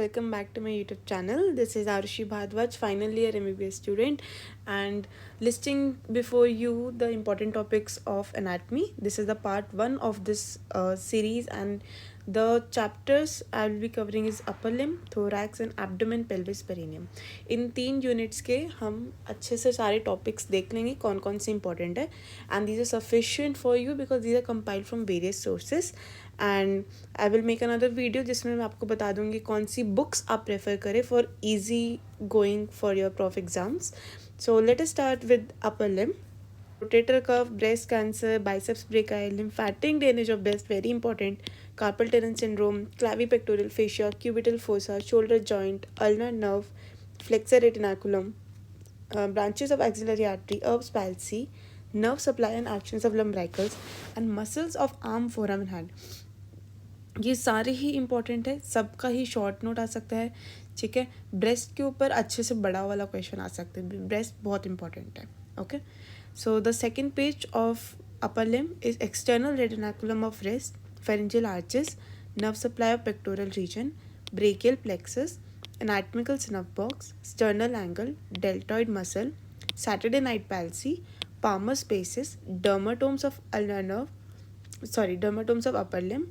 welcome back to my YouTube channel. This is Arushi Bhadwaj, final year MBBS student, and listing before you the important topics of anatomy. This is the part 1 of this series, and the chapters I will be covering is upper limb, thorax and abdomen, pelvis, perineum. In 3 units के हम अच्छे से सारे topics देख लेंगे कौन कौन से इंपॉर्टेंट है, and these are sufficient for you because these are compiled from various sources. And I will make another video जिसमें मैं आपको बता दूंगी कौन सी बुक्स आप प्रेफर करें for easy going for your prof exams. So let us start with upper limb. Rotator cuff, breast cancer, biceps brachii, lymphatic drainage of breast, very important, carpal tunnel syndrome, clavipectoral fascia, cubital fossa, shoulder joint, ulnar nerve, flexor retinaculum, branches of axillary artery, Erb's palsy, nerve supply and actions of lumbricals, and muscles of arm, forearm and hand. ये सारे ही important है, सबका ही short note आ सकता है. ठीक है, breast के ऊपर अच्छे से बड़ा वाला क्वेश्चन आ सकता है, ब्रेस्ट बहुत इंपॉर्टेंट है. Okay, so the second page of upper limb is external retinaculum of wrist, pharyngeal arches, nerve supply of pectoral region, brachial plexus, anatomical snuff box, sternal angle, deltoid muscle, Saturday night palsy, palmar spaces, dermatomes of ulnar nerve, dermatomes of upper limb,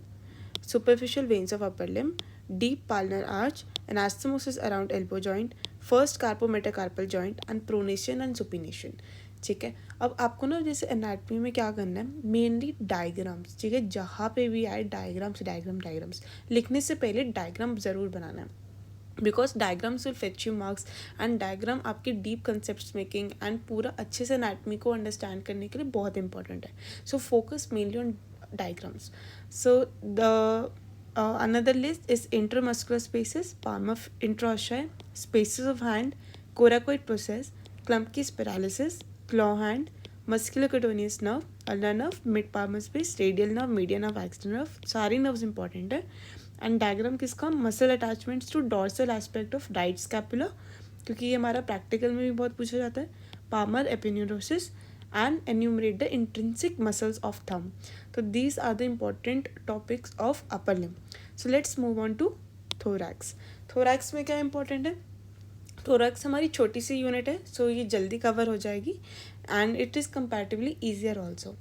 superficial veins of upper limb, deep palmar arch, anastomosis around elbow joint, first carpometacarpal joint, and pronation and supination. ठीक है, अब आपको ना जैसे anatomy में क्या करना है, मेनली डायग्राम्स. ठीक है, जहाँ पे भी आए डायग्राम्स लिखने से पहले डायग्राम ज़रूर बनाना है, because diagrams will fetch you marks, and diagram आपकी डीप कंसेप्ट मेकिंग एंड पूरा अच्छे से एनाटमी को अंडरस्टैंड करने के लिए बहुत इंपॉर्टेंट है. So focus mainly on diagrams. So the another list is intramuscular spaces, palm of intraossei, spaces of hand, coracoid process, Klumpke's paralysis, claw hand, musculocutaneous nerve, ulnar nerve, mid palmar space, radial nerve, median nerve, axial nerve. सारी nerves important है. And diagram किसका, muscle attachments to dorsal aspect of right scapula, क्योंकि ये हमारा practical में भी बहुत पूछा जाता है. Palmar aponeurosis and enumerate the intrinsic muscles of thumb. So these are the important topics of upper limb. So let's move on to thorax. thorax में क्या important है, thorax हमारी छोटी सी यूनिट है, so ये जल्दी कवर हो जाएगी, and it is comparatively easier also.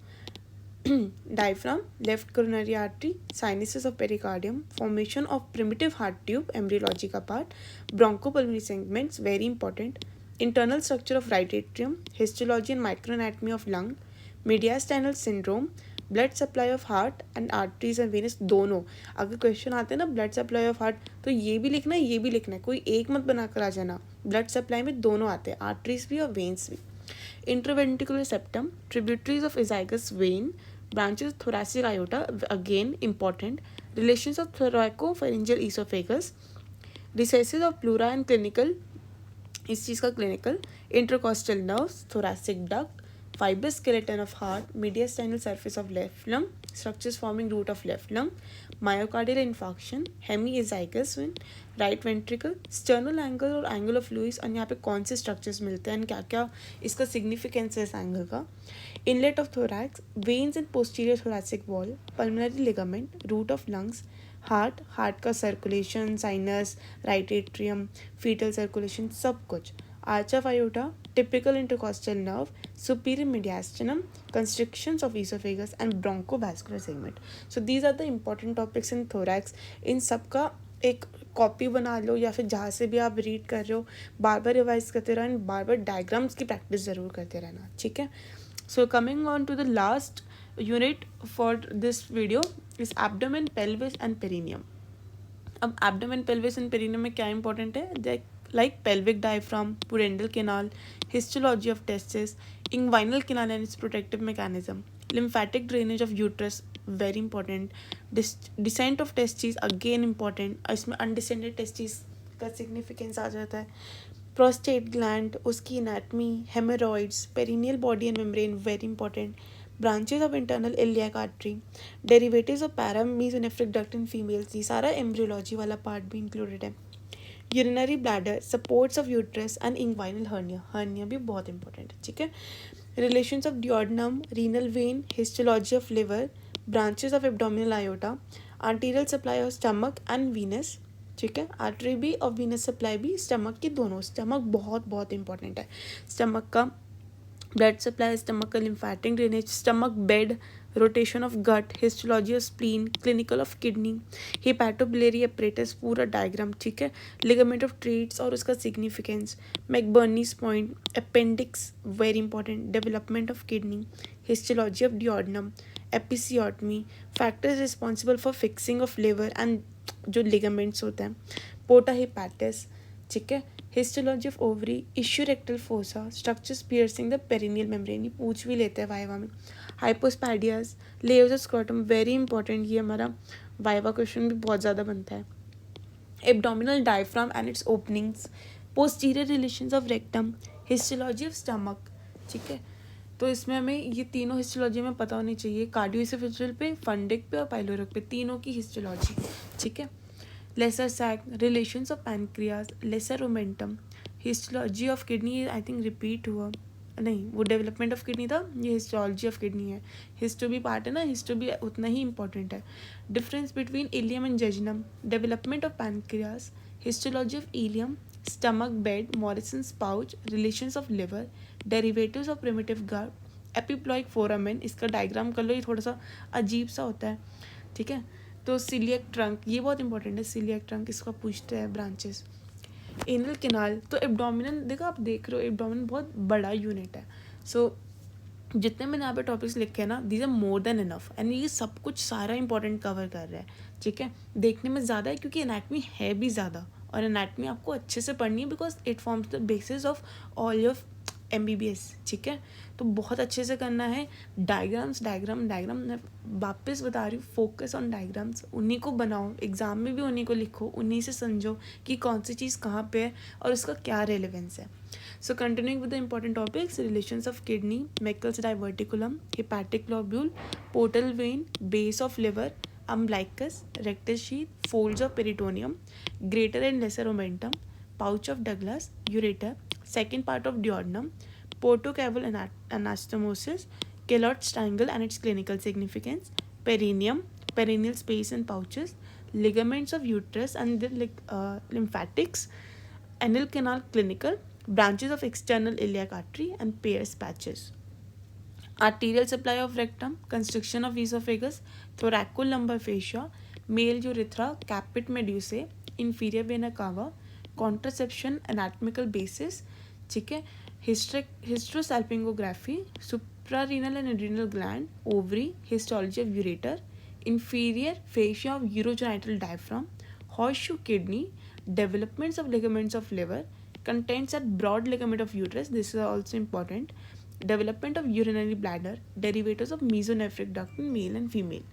Diaphragm, left coronary artery, sinuses of pericardium, formation of primitive heart tube, embryology का part, bronchopulmonary segments, very important, internal structure of right atrium, histology and microanatomy of lung, mediastinal syndrome, blood supply of heart and arteries and veins. दोनों अगर question आते हैं ना blood supply of heart, तो ये भी लिखना है ये भी लिखना है, कोई एक मत बना कर आ जाना. ब्लड सप्लाई में दोनों आते हैं, आर्टरीज भी और वेन्स भी. Intraventricular septum, tributaries of azygos vein, branches of thoracic aorta, again important, relations of thoraco-pharyngeal esophagus, recesses of pleura and clinical, इस चीज़ का clinical, intercostal nerves, thoracic duct, fibrous skeleton of heart, mediastinal surface of left lung, structures forming root of left lung, myocardial infarction, hemiazygous vein, right ventricle, sternal angle और angle of Lewis, और यहाँ पे कौन से structures मिलते हैं, क्या क्या इसका सिग्निफिकेंस है इस एंगल का. Inlet of thorax, veins and posterior thoracic wall, pulmonary ligament, root of lungs, heart का circulation, sinus, right atrium, fetal circulation, सब कुछ. Arch of aorta, typical intercostal nerve, superior mediastinum, constrictions of oesophagus and bronchovascular segment. So these are the important topics in thorax. इन सब का एक copy बना लो, या फिर जहाँ से भी आप रीड कर रहे हो बार बार रिवाइज करते रहना, एंड बार बार डायग्राम्स की प्रैक्टिस ज़रूर करते रहना. ठीक है, so coming on to the last unit for this video is abdomen, pelvis and perineum. अब abdomen, pelvis and perineum में क्या important है, like pelvic diaphragm, pudendal canal, histology of testes, inguinal canal and its protective mechanism, lymphatic drainage of uterus, very important, descent of testes, again important, इसमें undescended testes का significance आ जाता है, prostate gland, उसकी anatomy, hemorrhoids, perineal body and membrane, very important, branches of internal iliac artery, derivatives of paramesonephric duct in females, ये सारा embryology वाला part भी included है. urinary bladder, supports of uterus and inguinal hernia भी बहुत important है. ठीक है, relations of duodenum, renal vein, histology of liver, branches of abdominal aorta, arterial supply of stomach and venous, ठीक है, आर्टरी भी और वीनस सप्लाई भी, स्टमक की दोनों। स्टमक बहुत बहुत इंपॉर्टेंट है। स्टमक का ब्लड सप्लाई, स्टमक का lymphatic drainage, stomach bed, rotation of gut, histology of spleen, clinical of kidney, hepatobiliary apparatus, पूरा डायग्राम। ठीक है, लिगामेंट ऑफ ट्रीट्स और उसका significance, McBurney's point, appendix very important, development of kidney, histology of duodenum, episiotomy, factors responsible for fixing of liver and जो ligaments होते हैं, porta hepatis. ठीक है, histology of ovary, ischiorectal fossa, structures piercing the perennial membrane, ये पूछ भी लेते हैं वाइवा में। Hypospadias, layers of scrotum, very important, ये हमारा वाइवा क्वेश्चन भी बहुत ज़्यादा बनता है। Abdominal diaphragm and its openings, posterior relations of rectum, histology of stomach. ठीक है, तो इसमें हमें ये तीनों हिस्टोलॉजी में पता होनी चाहिए, कार्डियोइसोफेजियल पे, फंडिक पे और पाइलोरिक पे, तीनों की हिस्टोलॉजी। ठीक है, lesser sac, relations of pancreas, lesser omentum, histology of kidney, I think repeat हुआ नहीं, वो डेवलपमेंट ऑफ किडनी था, ये हिस्टोलॉजी ऑफ किडनी है। हिस्टो भी पार्ट है ना, हिस्टो भी उतना ही इंपॉर्टेंट है। Difference between ileum and jejunum, development of pancreas, histology of ileum, stomach bed, Morison's pouch, relations of liver, derivatives of primitive gut, epiploic foramen, इसका diagram कर लो, ये थोड़ा सा अजीब सा होता है। ठीक है, तो सिलियक ट्रंक, ये बहुत इंपॉर्टेंट है, सिलियक ट्रंक इसका पूछते हैं, ब्रांचेस। एनल केनाल, तो एब्डोमिनल, देखो आप देख रहे हो एब्डोमिनल बहुत बड़ा यूनिट है। सो जितने मैंने यहाँ पे टॉपिक्स लिखे हैं ना, these are more than enough, एंड ये सब कुछ सारा इंपॉर्टेंट कवर कर रहा है। ठीक है, देखने में ज़्यादा है क्योंकि एनाटमी है भी ज़्यादा, और एनाटमी आपको अच्छे से पढ़नी है because it forms the basis of all your MBBS। ठीक है, तो बहुत अच्छे से करना है। डायग्राम्स डायग्राम डायग्राम, मैं वापस बता रही हूँ, फोकस ऑन डायग्राम्स, उन्हीं को बनाओ, एग्जाम में भी उन्हीं को लिखो, उन्हीं से समझो कि कौन सी चीज़ कहाँ पे है और उसका क्या रेलेवेंस है। So continuing with the important topics, relations of kidney, Meckel's diverticulum, hepatic lobule, portal vein, base of liver, umbilicus, rectus sheath, folds of peritoneum, greater and lesser omentum, pouch of Douglas, ureter, second part of duodenum, portocaval anastomosis, Kellogg's triangle and its clinical significance, perineum, perineal space and pouches, ligaments of uterus and the lymphatics, anal canal clinical, branches of external iliac artery and Peyer's patches. Arterial supply of rectum, constriction of esophagus, thoracolumbar fascia, male urethra, caput medusae, inferior vena cava, contraception, anatomical basis, ठीक है, hysterosalpingography, suprarenal and adrenal gland, ovary, histology of ureter, inferior fascia of urogenital diaphragm, horseshoe kidney, developments of ligaments of liver, contents at broad ligament of uterus, this is also important, development of urinary bladder, derivatives of mesonephric duct in male and female.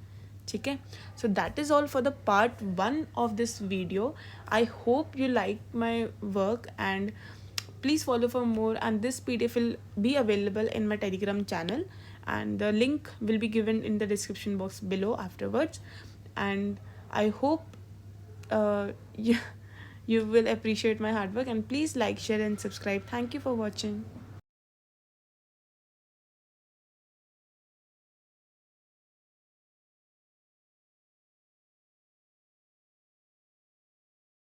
ठीक है, so that is all for the part 1 of this video. I hope you liked my work, and please follow for more, and this PDF will be available in my Telegram channel, and the link will be given in the description box below afterwards. And I hope you will appreciate my hard work, and please like, share and subscribe. Thank you for watching.